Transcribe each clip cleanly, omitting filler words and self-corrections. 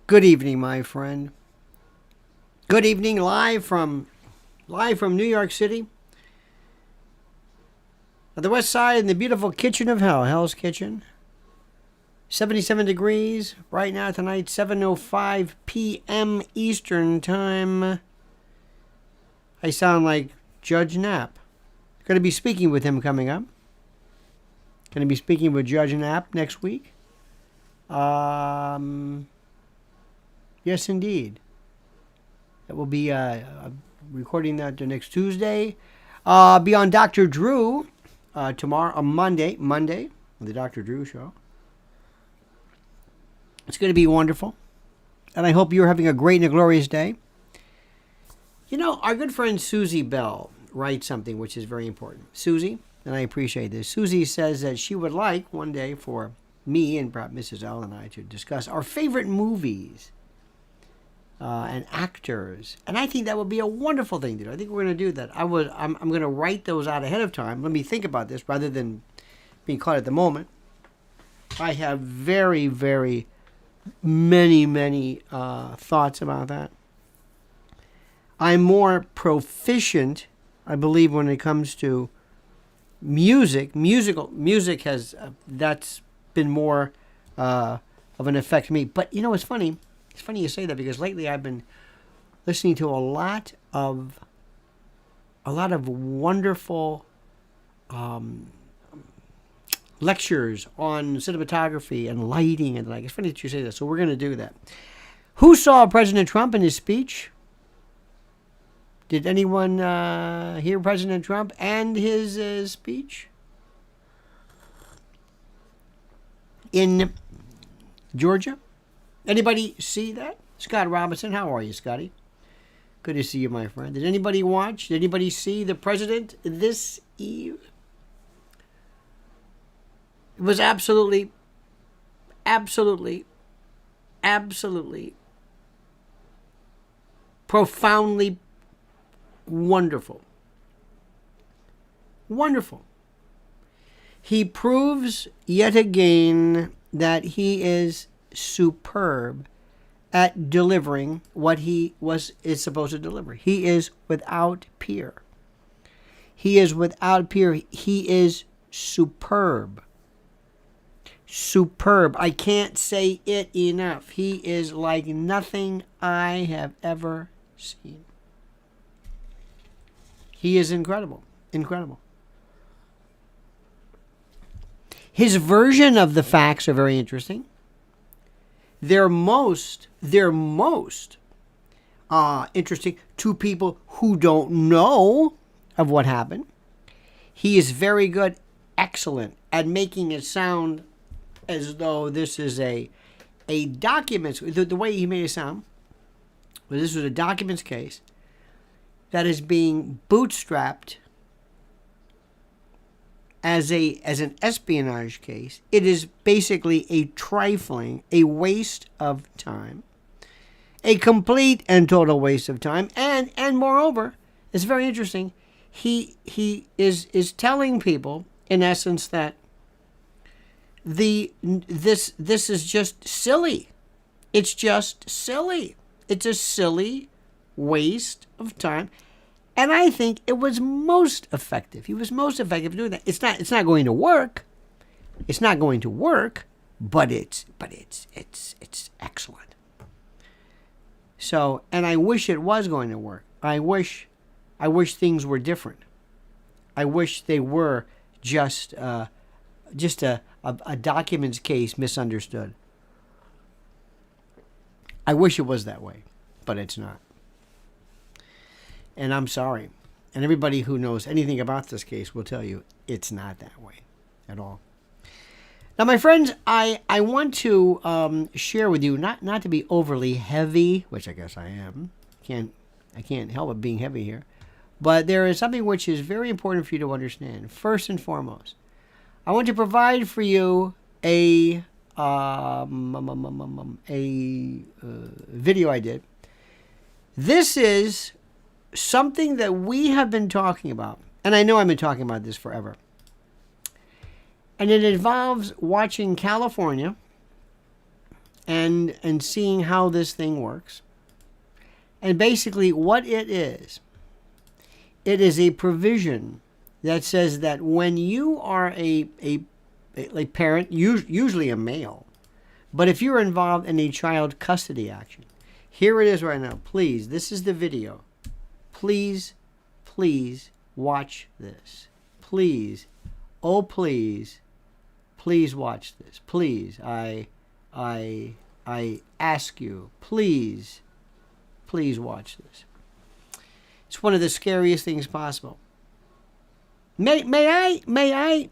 Good evening, my friend. Good evening, live from New York City, at the west side in the beautiful kitchen of hell, Hell's Kitchen. 77 degrees right now tonight, 7:05 p.m. Eastern Time. I sound like Judge Knapp. Going to be speaking with him coming up. Going to be speaking with Judge Knapp next week. Yes, indeed. It will be recording that next Tuesday. Be on Dr. Drew tomorrow, on Monday, the Dr. Drew Show. It's going to be wonderful. And I hope you're having a great and a glorious day. You know, our good friend Susie Bell writes something which is very important. Susie, and I appreciate this, Susie says that she would like one day for me and perhaps Mrs. L and I to discuss our favorite movies and actors. And I think that would be a wonderful thing to do. I think we're going to do that. I'm going to write those out ahead of time. Let me think about this rather than being caught at the moment. I have very, very many thoughts about that. I'm more proficient, I believe, when it comes to music. Music has that's been more of an effect on me. But you know, it's funny. It's funny you say that because lately I've been listening to a lot of wonderful lectures on cinematography and lighting and like. It's funny that you say that. So we're going to do that. Who saw President Trump in his speech? Did anyone hear President Trump and his speech in Georgia? Anybody see that? Scott Robinson, how are you, Scotty? Good to see you, my friend. Did anybody watch? Did anybody see the president this eve? It was absolutely profoundly wonderful. Wonderful. He proves yet again that he is superb at delivering what he is supposed to deliver. He is without peer. He is without peer. He is superb. Superb. I can't say it enough. He is like nothing I have ever seen. He is incredible. Incredible. His version of the facts are very interesting. They're most interesting to people who don't know of what happened. He is very good, excellent at making it sound as though this is a documents. The way he made it sound, well, this was a documents case that is being bootstrapped as an espionage case. It is basically a waste of time, a complete and total waste of time, and moreover, it's very interesting. He is telling people in essence that this is just silly. It's just silly. It's a silly waste of time. And I think it was most effective. He was most effective doing that. It's not going to work. It's not going to work, but it's excellent. So, and I wish it was going to work. I wish things were different. I wish they were just a documents case misunderstood. I wish it was that way, but it's not. And I'm sorry. And everybody who knows anything about this case will tell you it's not that way at all. Now, my friends, I want to share with you, not to be overly heavy, which I guess I am. I can't help it being heavy here. But there is something which is very important for you to understand. First and foremost, I want to provide for you a video I did. This is something that we have been talking about, and I know I've been talking about this forever. And it involves watching California and seeing how this thing works. And basically what it is a provision that says that when you are a parent, usually a male, but if you're involved in a child custody action, here it is right now. Please, this is the video. Please, please watch this. Please, oh please, please watch this. Please, I ask you, please watch this. It's one of the scariest things possible. May I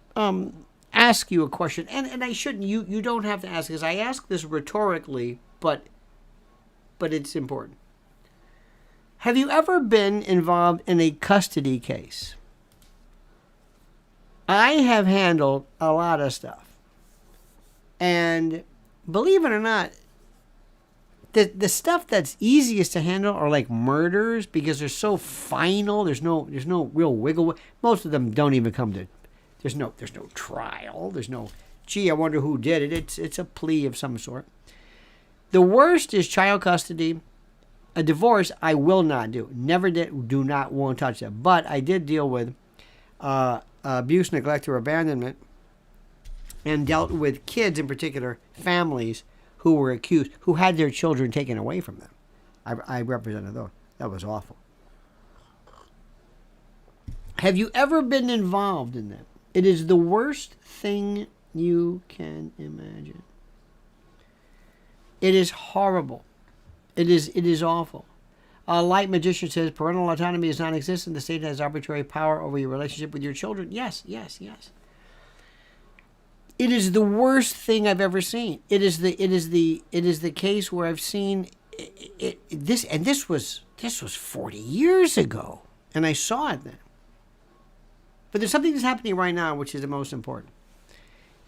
ask you a question? And I shouldn't. You don't have to ask, because I ask this rhetorically, but it's important. Have you ever been involved in a custody case? I have handled a lot of stuff. And believe it or not, the stuff that's easiest to handle are like murders, because they're so final. There's no real wiggle. Most of them don't even come to. There's no trial. There's no, gee, I wonder who did it. It's a plea of some sort. The worst is child custody. A divorce I will not do. Never did. Do not, won't touch that. But I did deal with abuse, neglect, or abandonment, and dealt with kids in particular, families who were accused, who had their children taken away from them. I represented those. That was awful. Have you ever been involved in that? It is the worst thing you can imagine. It is horrible. It is awful. Light Magician says parental autonomy is non-existent. The state has arbitrary power over your relationship with your children. Yes. It is the worst thing I've ever seen. It is the case where I've seen this, and this was 40 years ago, and I saw it then. But there's something that's happening right now which is the most important,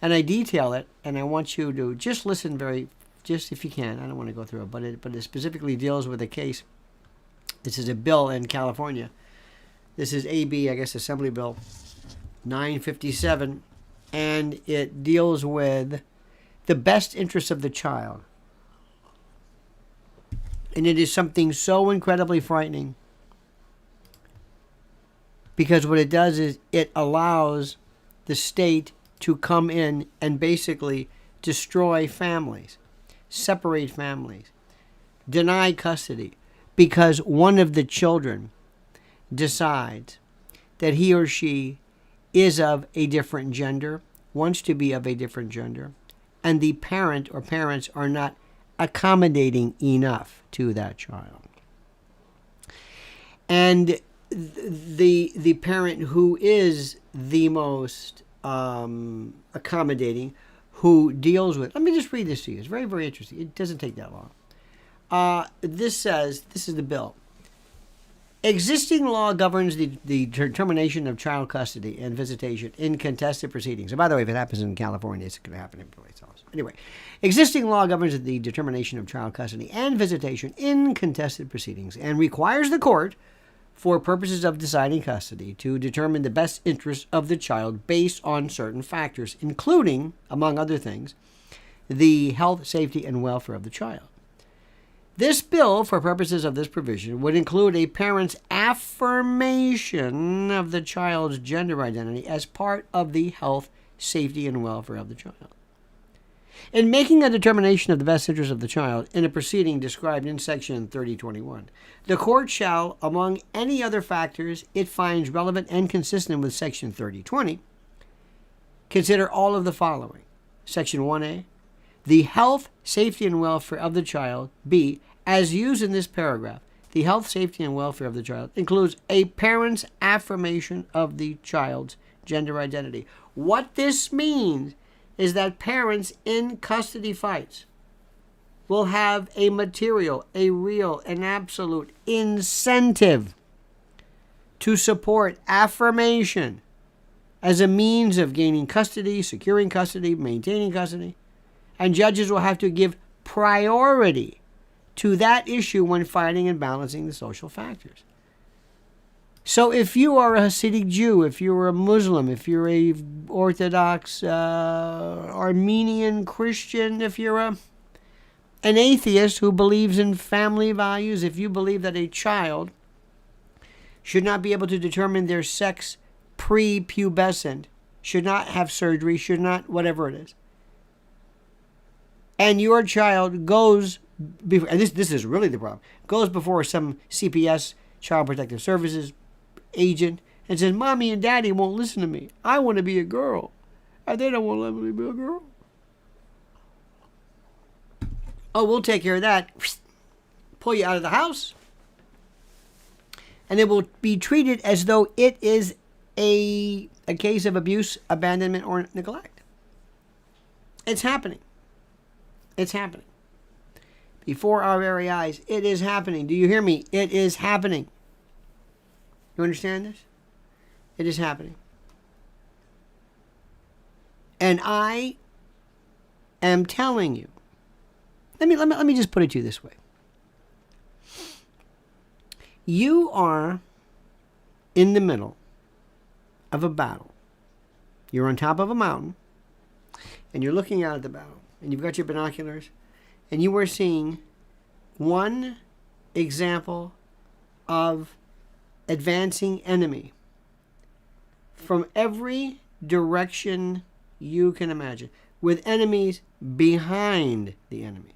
and I detail it, and I want you to just listen just if you can. I don't want to go through it, but it specifically deals with a case. This is a bill in California. This is AB, I guess, Assembly Bill 957, and it deals with the best interests of the child. And it is something so incredibly frightening, because what it does is it allows the state to come in and basically destroy families, separate families, deny custody, because one of the children decides that he or she is of a different gender, wants to be of a different gender, and the parent or parents are not accommodating enough to that child. And the parent who is the most accommodating, who deals with, let me just read this to you. It's very, very interesting. It doesn't take that long. This says, this is the bill. Existing law governs the determination of child custody and visitation in contested proceedings. And by the way, if it happens in California, it's going to happen in place else. Anyway, existing law governs the determination of child custody and visitation in contested proceedings and requires the court, for purposes of deciding custody, to determine the best interests of the child based on certain factors, including, among other things, the health, safety, and welfare of the child. This bill, for purposes of this provision, would include a parent's affirmation of the child's gender identity as part of the health, safety, and welfare of the child. In making a determination of the best interest of the child in a proceeding described in Section 3021, the court shall, among any other factors it finds relevant and consistent with Section 3020, consider all of the following. Section 1A, the health, safety, and welfare of the child. B, as used in this paragraph, the health, safety, and welfare of the child includes a parent's affirmation of the child's gender identity. What this means is that parents in custody fights will have a material, a real, an absolute incentive to support affirmation as a means of gaining custody, securing custody, maintaining custody. And judges will have to give priority to that issue when fighting and balancing the social factors. So if you are a Hasidic Jew, if you're a Muslim, if you're a Orthodox Armenian Christian, if you're a An atheist who believes in family values, if you believe that a child should not be able to determine their sex pre-pubescent, should not have surgery, should not, whatever it is, and your child goes, and this is really the problem, goes before some CPS, Child Protective Services agent, and says, Mommy and Daddy won't listen to me. I want to be a girl. And they don't want to let me be a girl. Oh, we'll take care of that. Pull you out of the house. And it will be treated as though it is a case of abuse, abandonment, or neglect. It's happening. It's happening. Before our very eyes, it is happening. Do you hear me? It is happening. You understand this? It is happening. And I am telling you, let me just put it to you this way. You are in the middle of a battle. You're on top of a mountain, and you're looking out at the battle, and you've got your binoculars, and you are seeing one example of advancing enemy from every direction you can imagine, with enemies behind the enemy.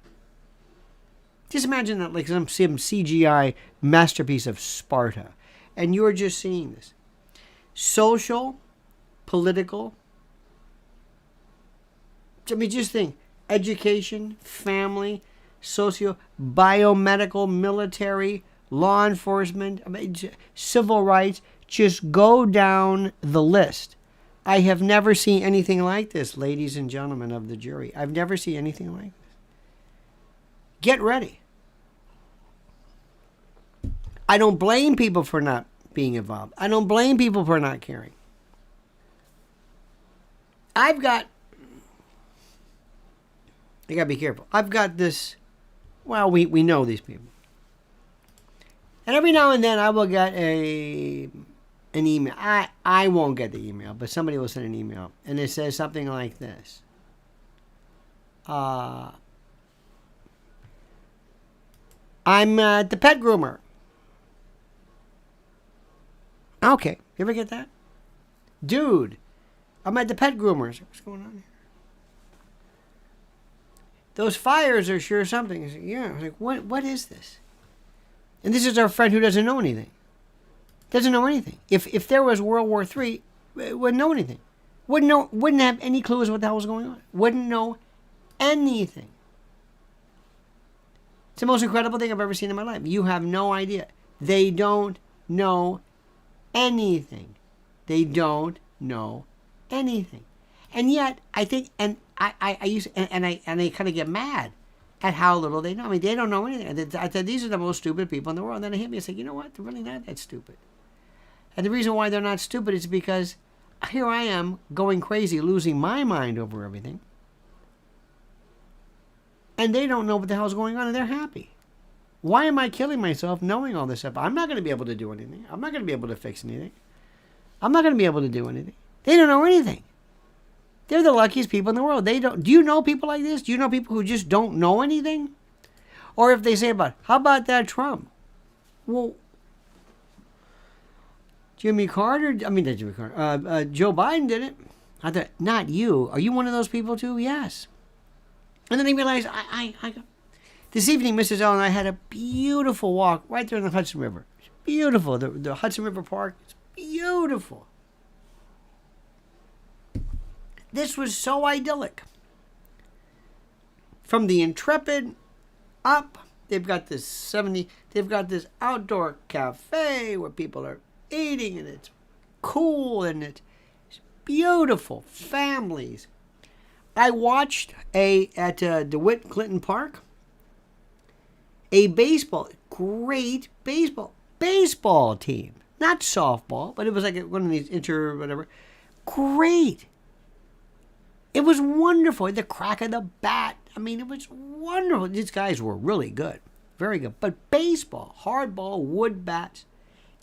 Just imagine that like some CGI masterpiece of Sparta, and you're just seeing this. Social, political, I mean, just think, education, family, socio, biomedical, military, law enforcement, I mean, civil rights, just go down the list. I have never seen anything like this, ladies and gentlemen of the jury. I've never seen anything like this. Get ready. I don't blame people for not being involved. I don't blame people for not caring. I got to be careful. I've got this, well, we know these people. And every now and then I will get an email. I won't get the email, but somebody will send an email. And it says something like this. I'm at the pet groomer. Okay, you ever get that? Dude, I'm at the pet groomers. What's going on here? Those fires are sure something. I said, yeah. I was like, what is this? And this is our friend who doesn't know anything. Doesn't know anything. If there was World War III, wouldn't know anything. Wouldn't have any clue as what the hell was going on. Wouldn't know anything. It's the most incredible thing I've ever seen in my life. You have no idea. They don't know anything. They don't know anything. And yet, I think, and I used, and I kind of get mad at how little they know. I mean, they don't know anything. I said, these are the most stupid people in the world. And then it hit me and said, you know what? They're really not that stupid. And the reason why they're not stupid is because here I am going crazy, losing my mind over everything. And they don't know what the hell's going on, and they're happy. Why am I killing myself knowing all this stuff? I'm not going to be able to do anything. I'm not going to be able to fix anything. I'm not going to be able to do anything. They don't know anything. They're the luckiest people in the world. They don't. Do you know people like this? Do you know people who just don't know anything? Or if they say how about that Trump? Well, Joe Biden did it. I thought, not you. Are you one of those people too? Yes. And then I realized this evening, Mrs. L and I had a beautiful walk right there in the Hudson River. It's beautiful. The Hudson River Park is beautiful. This was so idyllic. From the Intrepid up, they've got this outdoor cafe where people are eating, and it's cool, and it's beautiful. Families. I watched at DeWitt Clinton Park a great baseball team. Not softball, but it was like one of these whatever. Great. It was wonderful. The crack of the bat. I mean, it was wonderful. These guys were really good. Very good. But baseball, hardball, wood bats,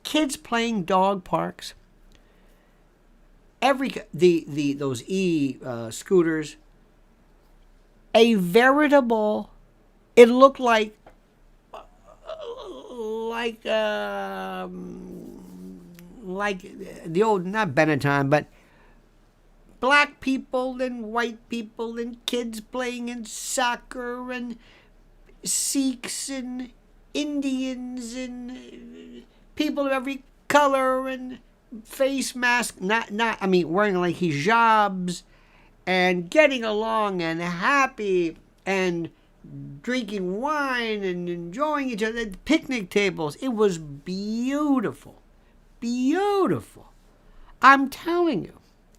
kids playing dog parks, those scooters, a veritable It looked like the old, not Benetton, but black people and white people and kids playing in soccer and Sikhs and Indians and people of every color and face mask, wearing like hijabs and getting along and happy and drinking wine and enjoying each other at picnic tables. It was beautiful. Beautiful. I'm telling you,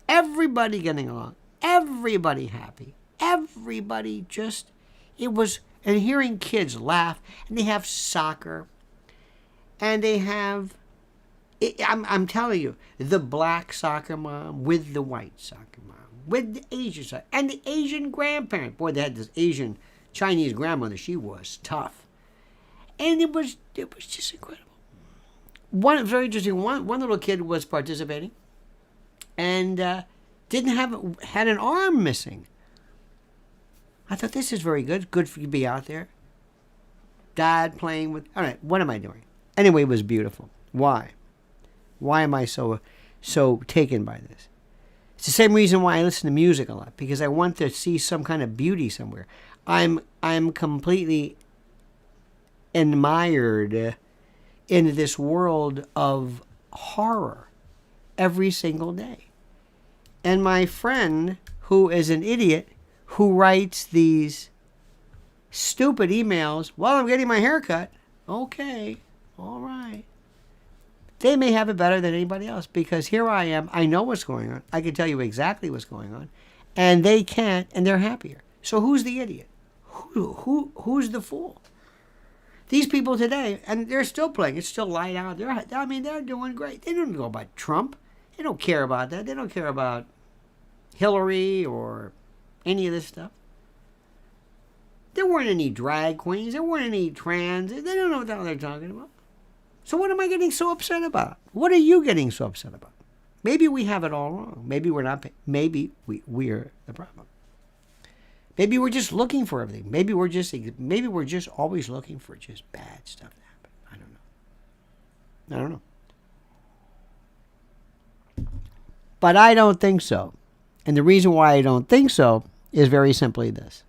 everybody getting along, everybody happy, everybody just, it was, and hearing kids laugh, and they have soccer, and they have, I'm telling you, the black soccer mom with the white soccer mom, with the Asian soccer, and the Asian grandparent. Boy, they had this Asian Chinese grandmother. She was tough. And it was just incredible. One very interesting, one little kid was participating and had an arm missing. I thought, this is very good. Good for you to be out there. Dad playing with, all right, what am I doing? Anyway, it was beautiful. Why? Why am I so taken by this? It's the same reason why I listen to music a lot, because I want to see some kind of beauty somewhere. I'm completely admired in this world of horror every single day. And my friend, who is an idiot, who writes these stupid emails while I'm getting my hair cut, okay, all right. They may have it better than anybody else, because here I am. I know what's going on. I can tell you exactly what's going on. And they can't, and they're happier. So who's the idiot? Who's the fool? These people today, and they're still playing. It's still light out. They're doing great. They don't know about Trump. They don't care about that. They don't care about Hillary or any of this stuff. There weren't any drag queens. There weren't any trans. They don't know what the hell they're talking about. So what am I getting so upset about? What are you getting so upset about? Maybe we have it all wrong. Maybe we're not. Maybe we're the problem. Maybe we're just looking for everything. Maybe we're just always looking for just bad stuff to happen. I don't know. But I don't think so. And the reason why I don't think so is very simply this.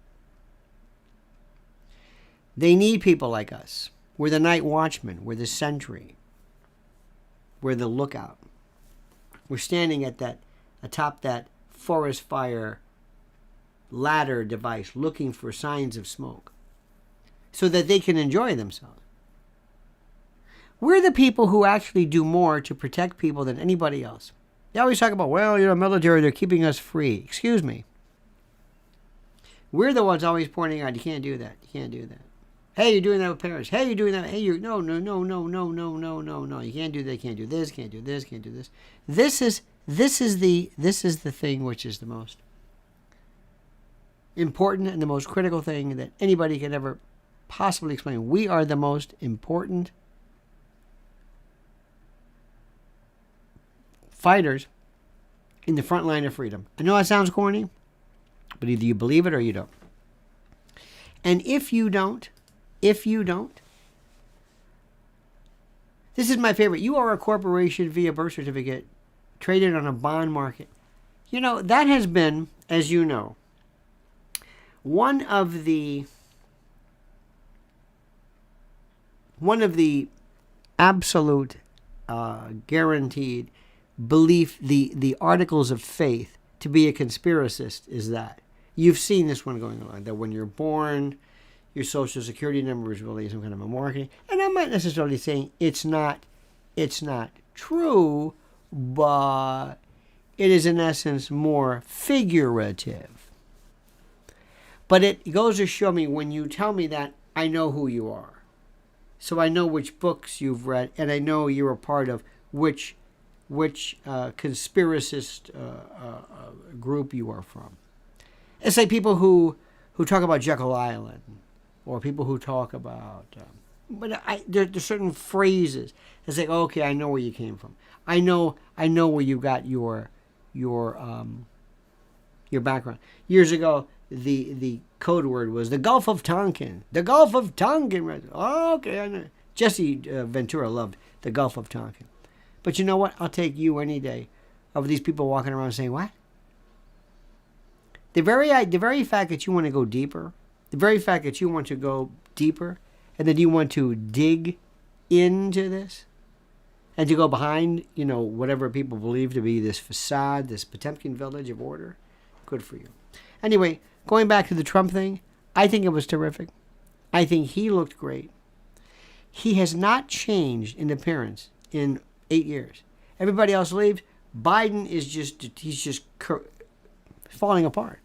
They need people like us. We're the night watchman. We're the sentry. We're the lookout. We're standing atop that forest fire ladder device, looking for signs of smoke so that they can enjoy themselves. We're the people who actually do more to protect people than anybody else. They always talk about, military, they're keeping us free. Excuse me. We're the ones always pointing out, you can't do that. You can't do that. Hey, you're doing that with parents. Hey, you're doing that. Hey, no. You can't do that. Can't do this. Can't do this. Can't do this. This is the thing which is the most important and the most critical thing that anybody can ever possibly explain. We are the most important fighters in the front line of freedom. I know that sounds corny, but either you believe it or you don't. And if you don't, this is my favorite. You are a corporation via birth certificate traded on a bond market. That has been, as you know, one of the absolute guaranteed belief, the articles of faith to be a conspiracist is that. You've seen this one going on, that when you're born, your social security number is really some kind of a marketing. And I'm not necessarily saying it's not true, but it is in essence more figurative. But it goes to show me, when you tell me that, I know who you are. So I know which books you've read, and I know you're a part of which conspiracist group you are from. It's like people who talk about Jekyll Island, or people who talk about, there's certain phrases. It's like, okay, I know where you came from. I know where you got your background. Years ago, the code word was the Gulf of Tonkin. The Gulf of Tonkin. Oh, okay, I know. Jesse Ventura loved the Gulf of Tonkin. But you know what? I'll take you any day over these people walking around saying, what? The very fact that you want to go deeper, the very fact that you want to go deeper, and that you want to dig into this, and to go behind, whatever people believe to be this facade, this Potemkin village of order, good for you. Anyway, going back to the Trump thing, I think it was terrific. I think he looked great. He has not changed in appearance in 8 years. Everybody else leaves. Biden is just falling apart.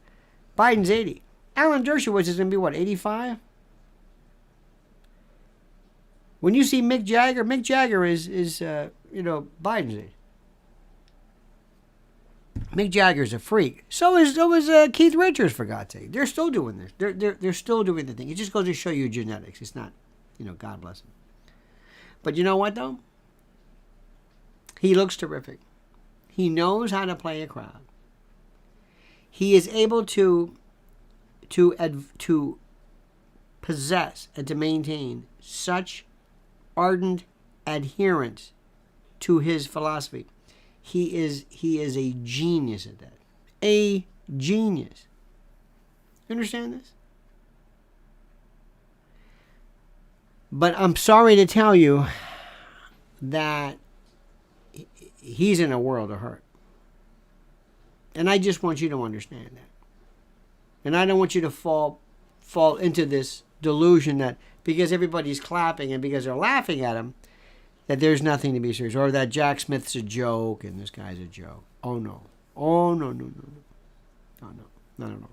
Biden's 80. Alan Dershowitz is going to be, 85? When you see Mick Jagger is Biden's age. Mick Jagger's a freak. So is Keith Richards, for God's sake. They're still doing this. They're still doing the thing. It just goes to show you genetics. It's not, God bless him. But you know what, though? He looks terrific. He knows how to play a crowd. He is able to possess and to maintain such ardent adherence to his philosophy. He is a genius at that. A genius. You understand this? But I'm sorry to tell you that he's in a world of hurt. And I just want you to understand that. And I don't want you to fall into this delusion that because everybody's clapping and because they're laughing at him, that there's nothing to be serious. Or that Jack Smith's a joke and this guy's a joke. Oh, no. Oh, no. Not at all.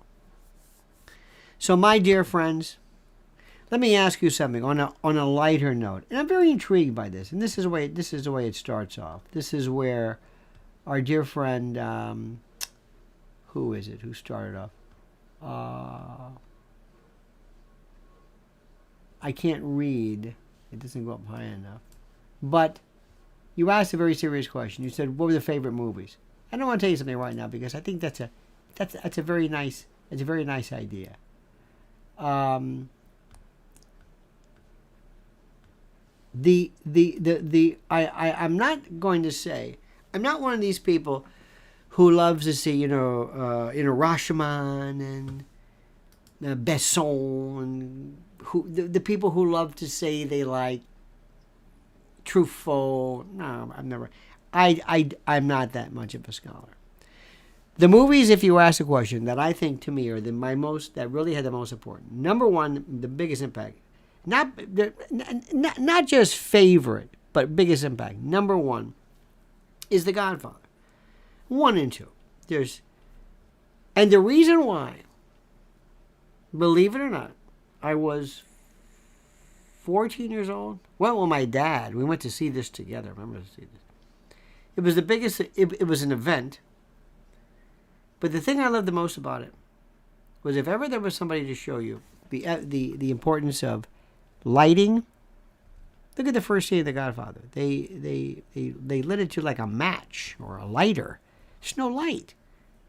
So, my dear friends, let me ask you something on a lighter note. And I'm very intrigued by this. And this is the way it starts off. This is where our dear friend, who is it? Who started off? I can't read. It doesn't go up high enough. But you asked a very serious question. You said, what were the favorite movies? I don't want to tell you something right now because I think that's a very nice idea. I'm not going to say, I'm not one of these people who loves to see, Rashomon and Besson, and the people who love to say they like Truffaut. No, I've never. I'm not that much of a scholar. The movies, if you ask a question, that I think to me are that really had the most important. Number one, the biggest impact. Not just favorite, but biggest impact. Number one is The Godfather. 1 and 2. And the reason why, believe it or not, I was 14 years old. Went with my dad. We went to see this together. I remember to see this. It was the biggest. It was an event. But the thing I loved the most about it was if ever there was somebody to show you the importance of lighting. Look at the first scene of The Godfather. They lit it to like a match or a lighter. There's no light.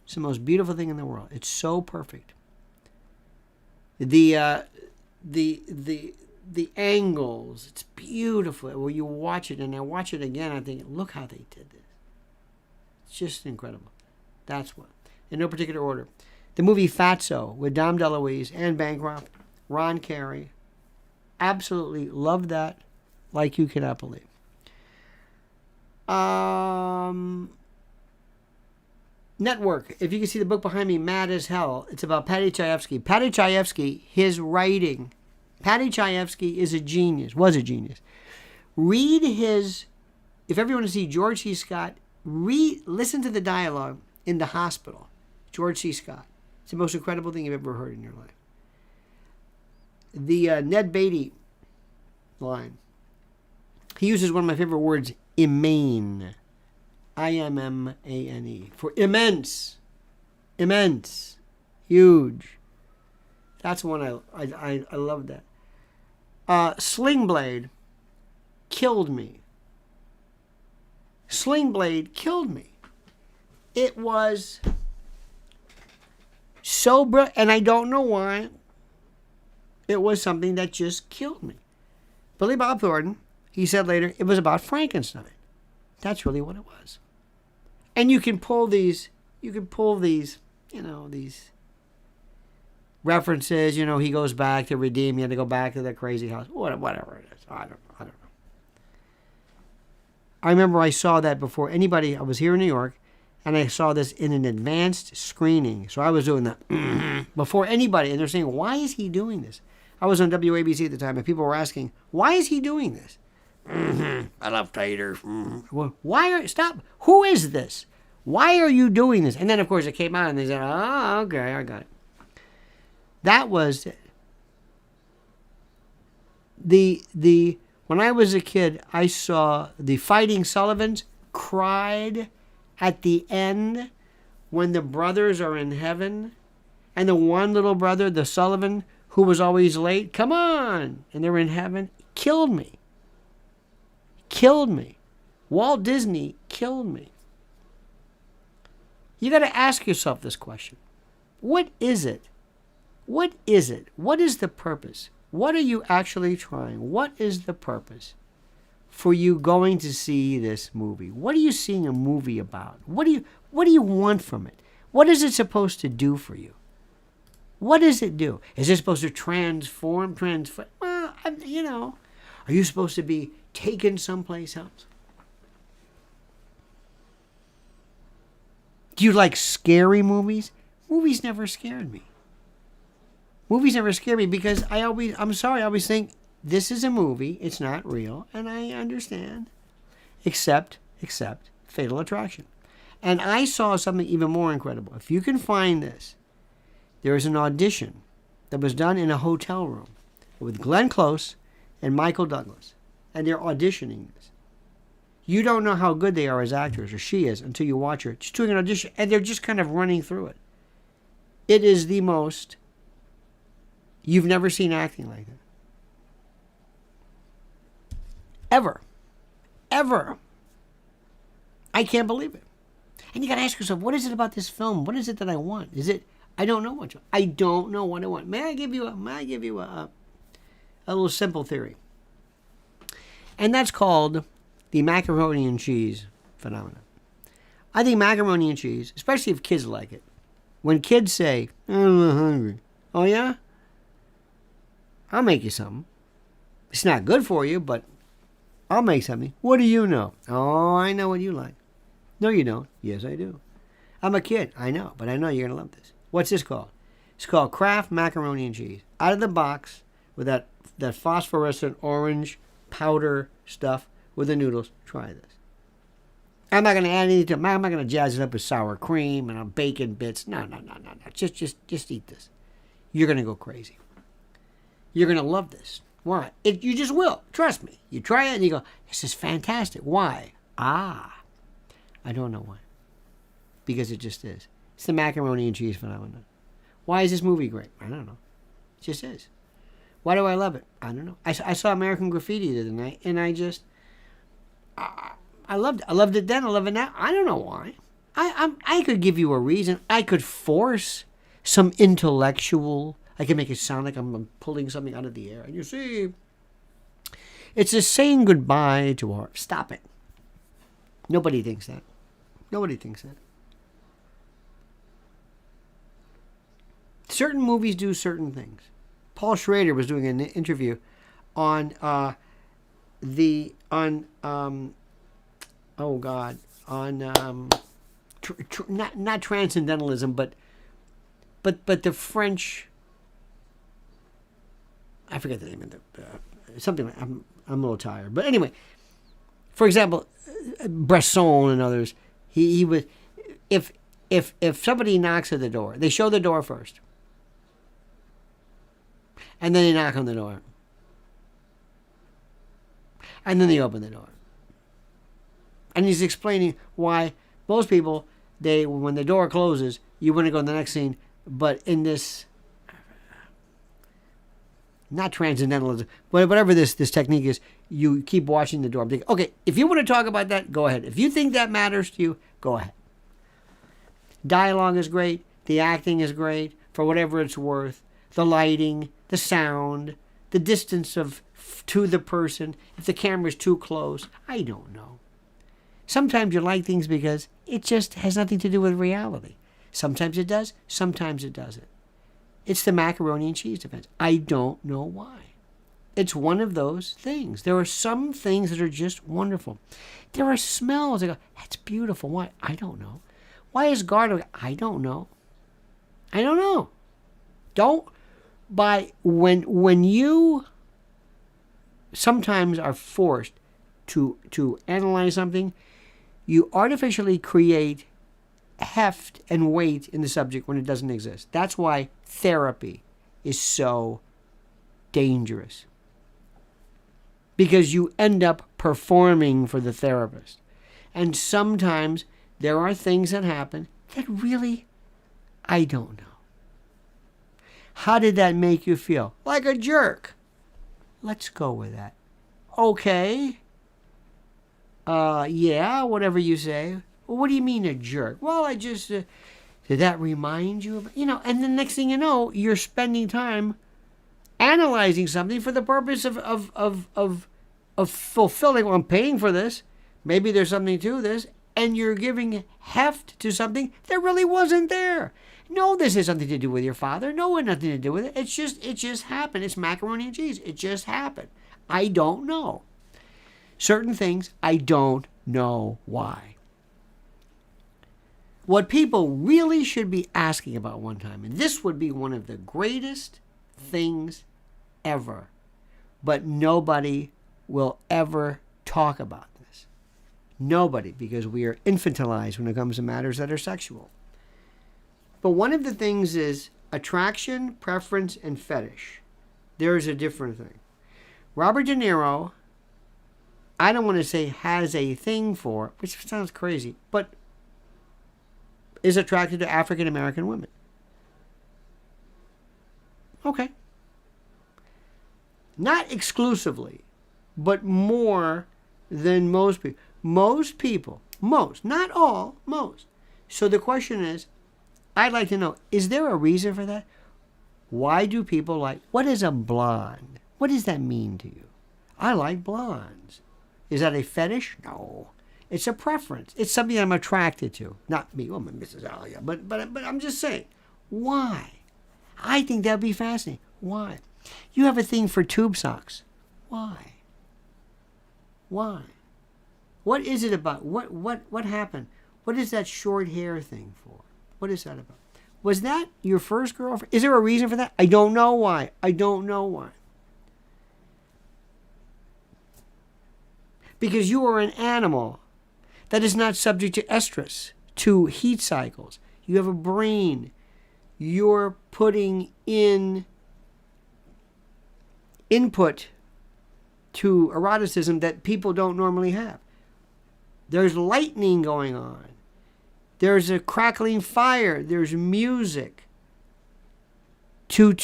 It's the most beautiful thing in the world. It's so perfect. The angles, it's beautiful. When you watch it, and I watch it again, I think, look how they did this. It's just incredible. That's what. In no particular order. The movie Fatso with Dom DeLuise, Anne Bancroft, Ron Carey. Absolutely loved that like you cannot believe. Network. If you can see the book behind me, Mad as Hell, it's about Paddy Chayefsky. Paddy Chayefsky, his writing. Paddy Chayefsky is a genius, was a genius. Read his, if ever you want to see George C. Scott, listen to the dialogue in the hospital. George C. Scott. It's the most incredible thing you've ever heard in your life. The Ned Beatty line. He uses one of my favorite words, immane. I-M-M-A-N-E. For immense. Immense. Huge. That's one I love that. Sling Blade killed me. Sling Blade killed me. It was So brilliant, and I don't know why. It was something that just killed me. Billy Bob Thornton, he said later, it was about Frankenstein. That's really what it was. And you can pull these, these references, he goes back to redeem, he had to go back to that crazy house, whatever it is. I don't know. I remember I saw that before anybody. I was here in New York, and I saw this in an advanced screening. So I was doing that before anybody, and they're saying, why is he doing this? I was on WABC at the time, and people were asking, why is he doing this? I love taters. Well, stop. Who is this? Why are you doing this? And then, of course, it came out, and they said, oh, okay, I got it. That was when I was a kid, I saw the Fighting Sullivans cried at the end when the brothers are in heaven, and the one little brother, the Sullivan, who was always late, come on, and they're in heaven, killed me. Walt Disney killed me. You got to ask yourself this question. What is it? What is it? What is the purpose? What are you actually trying? What is the purpose for you going to see this movie? What are you seeing a movie about? What do you want from it? What is it supposed to do for you? What does it do? Is it supposed to transform? Well, are you supposed to be taken someplace else? Do you like scary movies? Movies never scared me. Movies never scare me because I always think this is a movie, it's not real, and I understand. Except Fatal Attraction. And I saw something even more incredible. If you can find this, there is an audition that was done in a hotel room with Glenn Close and Michael Douglas. And they're auditioning this. You don't know how good they are as actors, or she is, until you watch her. She's doing an audition, and they're just kind of running through it. It is the most... You've never seen acting like that. Ever. I can't believe it. And you got to ask yourself, what is it about this film? What is it that I want? I don't know what I don't know what I want. May I give you a little simple theory? And that's called the macaroni and cheese phenomenon. I think macaroni and cheese, especially if kids like it, when kids say, I'm not hungry. Oh yeah? I'll make you something. It's not good for you, but I'll make something. What do you know? Oh, I know what you like. No, you don't. Yes, I do. I'm a kid. I know, but I know you're going to love this. What's this called? It's called Kraft Macaroni and Cheese. Out of the box with that phosphorescent orange powder stuff with the noodles. Try this. I'm not going to add anything to it. I'm not going to jazz it up with sour cream and bacon bits. No. Just eat this. You're going to go crazy. You're going to love this. Why? You just will. Trust me. You try it and you go, this is fantastic. Why? I don't know why. Because it just is. It's the macaroni and cheese phenomenon. Why is this movie great? I don't know. It just is. Why do I love it? I don't know. I saw American Graffiti the other night, and I loved it. I loved it then. I love it now. I don't know why. I could give you a reason. I could force some intellectual... I can make it sound like I'm pulling something out of the air. And you see, it's a saying goodbye to art. Stop it. Nobody thinks that. Certain movies do certain things. Paul Schrader was doing an interview on not transcendentalism, but the French. I forget the name of something. I'm a little tired, but anyway. For example, Bresson and others. He was if somebody knocks at the door, they show the door first, and then they knock on the door, and then they open the door, and he's explaining why most people when the door closes, you want to go to the next scene, but in this. Not transcendentalism, but whatever this technique is, you keep watching the door. I'm thinking, okay, if you want to talk about that, go ahead. If you think that matters to you, go ahead. Dialogue is great. The acting is great, for whatever it's worth. The lighting, the sound, the distance to the person, if the camera's too close, I don't know. Sometimes you like things because it just has nothing to do with reality. Sometimes it does, sometimes it doesn't. It's the macaroni and cheese defense. I don't know why. It's one of those things. There are some things that are just wonderful. There are smells that go, that's beautiful. Why? I don't know. Why is garlic? I don't know. I don't know. When you sometimes are forced to analyze something, you artificially create heft and weight in the subject when it doesn't exist. That's why therapy is so dangerous. Because you end up performing for the therapist. And sometimes there are things that happen that really, I don't know. How did that make you feel? Like a jerk. Let's go with that. Okay. Yeah, whatever you say. Well, what do you mean a jerk? Well, I just, did that remind you of, and the next thing you know, you're spending time analyzing something for the purpose of fulfilling, well, I'm paying for this. Maybe there's something to this. And you're giving heft to something that really wasn't there. No, this has something to do with your father. No, it had nothing to do with it. It just happened. It's macaroni and cheese. It just happened. I don't know. Certain things, I don't know why. What people really should be asking about one time, and this would be one of the greatest things ever, but nobody will ever talk about this. Nobody, because we are infantilized when it comes to matters that are sexual. But one of the things is attraction, preference, and fetish. There's a different thing. Robert De Niro, I don't want to say has a thing for, which sounds crazy, but is attracted to African American women. Okay. Not exclusively, but more than most people. Most, not all, most. So the question is, I'd like to know, is there a reason for that? Why do people like, what is a blonde? What does that mean to you? I like blondes. Is that a fetish? No. It's a preference. It's something I'm attracted to. Not me, Mrs. Alia, but I'm just saying, why? I think that'd be fascinating. Why? You have a thing for tube socks. Why? Why? What is it about? What happened? What is that short hair thing for? What is that about? Was that your first girlfriend? Is there a reason for that? I don't know why. I don't know why. Because you are an animal that is not subject to estrus, to heat cycles. You have a brain. You're putting in input to eroticism that people don't normally have. There's lightning going on. There's a crackling fire. There's music. Two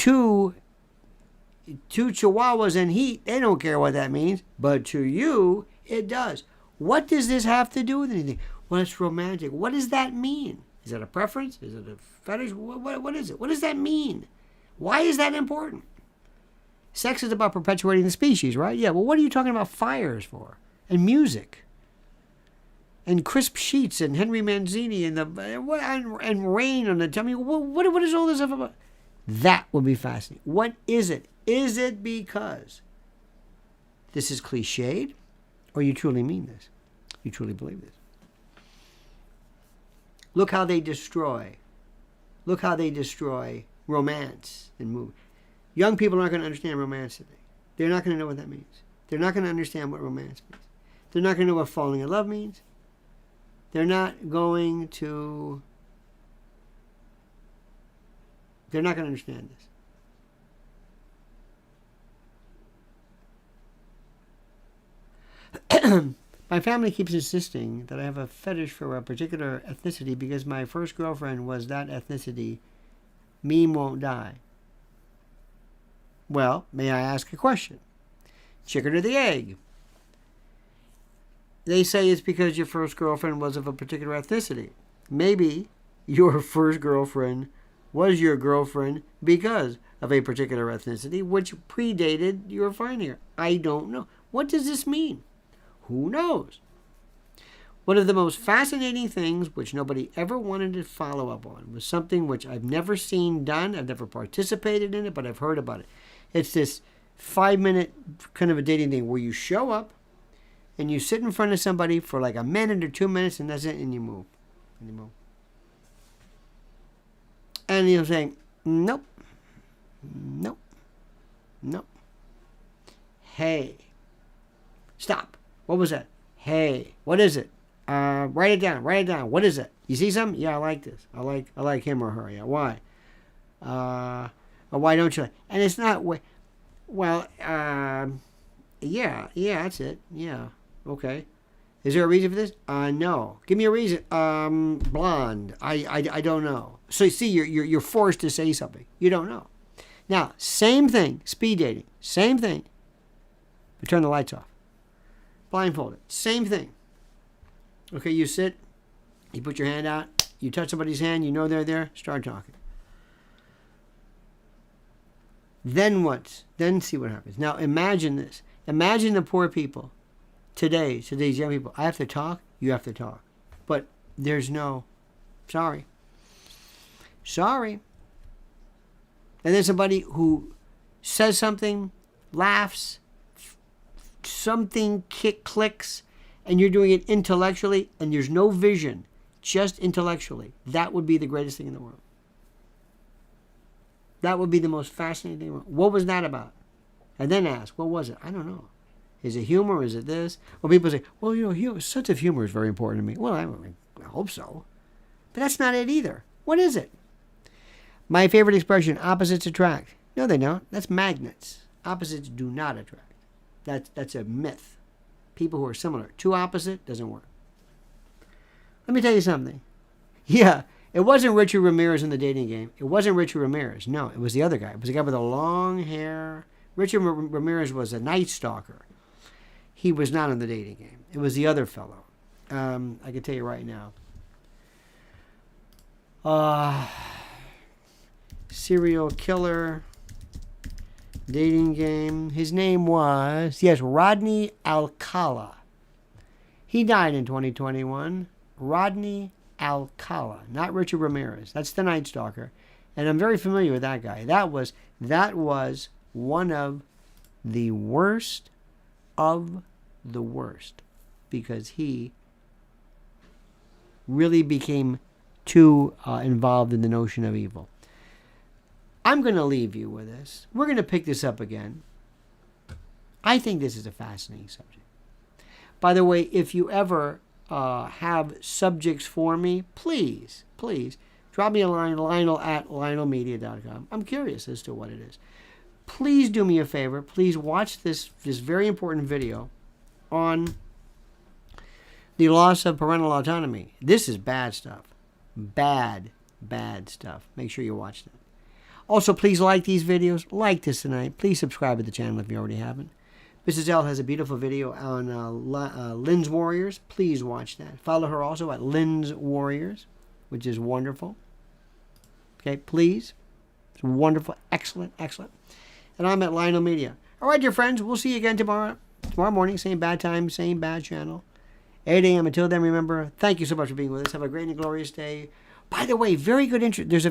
chihuahuas in heat, they don't care what that means. But to you, it does. What does this have to do with anything? Well, it's romantic. What does that mean? Is it a preference? Is it a fetish? What is it? What does that mean? Why is that important? Sex is about perpetuating the species, right? Yeah, well, what are you talking about fires for? And music? And crisp sheets and Henry Mancini and rain on the tummy. What is all this stuff about? That would be fascinating. What is it? Is it because this is cliched, or you truly mean this? You truly believe this? Look how they destroy. Look how they destroy romance in movies. Young people aren't going to understand romance today. They're not going to know what that means. They're not going to understand what romance means. They're not going to know what falling in love means. They're not going to understand this. My family keeps insisting that I have a fetish for a particular ethnicity because my first girlfriend was that ethnicity. Meme won't die. Well, may I ask a question? Chicken or the egg? They say it's because your first girlfriend was of a particular ethnicity. Maybe your first girlfriend was your girlfriend because of a particular ethnicity which predated your finding her? I don't know. What does this mean? Who knows? One of the most fascinating things which nobody ever wanted to follow up on was something which I've never seen done. I've never participated in it, but I've heard about it. It's this 5-minute kind of a dating thing where you show up and you sit in front of somebody for like a minute or 2 minutes and that's it, and you move. And you move. And you're saying, nope, nope, nope. Hey, stop. What was that? Hey, what is it? Write it down. Write it down. What is it? You see something? Yeah, I like this. I like him or her. Yeah, why? Or why don't you? And it's not. Well, yeah, that's it. Yeah, okay. Is there a reason for this? No. Give me a reason. Blonde. I don't know. So you see, you're forced to say something. You don't know. Now, same thing. Speed dating. Same thing. You turn the lights off. Blindfolded. Same thing. Okay, you sit. You put your hand out. You touch somebody's hand. You know they're there. Start talking. Then what? Then see what happens. Now imagine this. Imagine the poor people. Today's young people. I have to talk. You have to talk. But there's no. Sorry. And then somebody who says something, laughs, something clicks, and you're doing it intellectually, and there's no vision, just intellectually. That would be the greatest thing in the world. That would be the most fascinating thing in the world. What was that about? And then ask, what was it? I don't know. Is it humor? Is it this? Well, people say, well, sense of humor is very important to me. Well, I hope so. But that's not it either. What is it? My favorite expression, opposites attract. No, they don't. That's magnets. Opposites do not attract. That's a myth. People who are similar. Too opposite doesn't work. Let me tell you something. Yeah, it wasn't Richard Ramirez in the dating game. It wasn't Richard Ramirez. No, it was the other guy. It was the guy with the long hair. Richard Ramirez was a night stalker. He was not in the dating game. It was the other fellow. I can tell you right now. Serial killer. Dating game. His name was, Rodney Alcala. He died in 2021. Rodney Alcala, not Richard Ramirez. That's the Night Stalker. And I'm very familiar with that guy. That was one of the worst of the worst, because he really became too involved in the notion of evil. I'm going to leave you with this. We're going to pick this up again. I think this is a fascinating subject. By the way, if you ever have subjects for me, please drop me a line, Lionel@LionelMedia.com. I'm curious as to what it is. Please do me a favor. Please watch this very important video on the loss of parental autonomy. This is bad stuff. Bad stuff. Make sure you watch that. Also, please like these videos. Like this tonight. Please subscribe to the channel if you already haven't. Mrs. L has a beautiful video on Lynn's Warriors. Please watch that. Follow her also at Lynn's Warriors, which is wonderful. Okay, please. It's wonderful. Excellent. And I'm at Lionel Media. All right, dear friends. We'll see you again tomorrow. Tomorrow morning, same bad time, same bad channel. 8 a.m. Until then, remember, thank you so much for being with us. Have a great and glorious day. By the way, very good interest. There's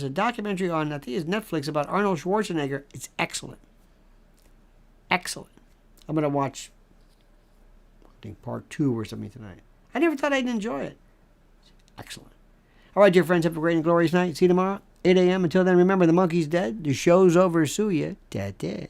a documentary on, I think it's Netflix, about Arnold Schwarzenegger. It's excellent. I'm going to watch, I think, part 2 or something tonight. I never thought I'd enjoy it. It's excellent. All right, dear friends, have a great and glorious night. See you tomorrow, 8 a.m. Until then, remember, the monkey's dead. The show's over. Sue ya. Dead.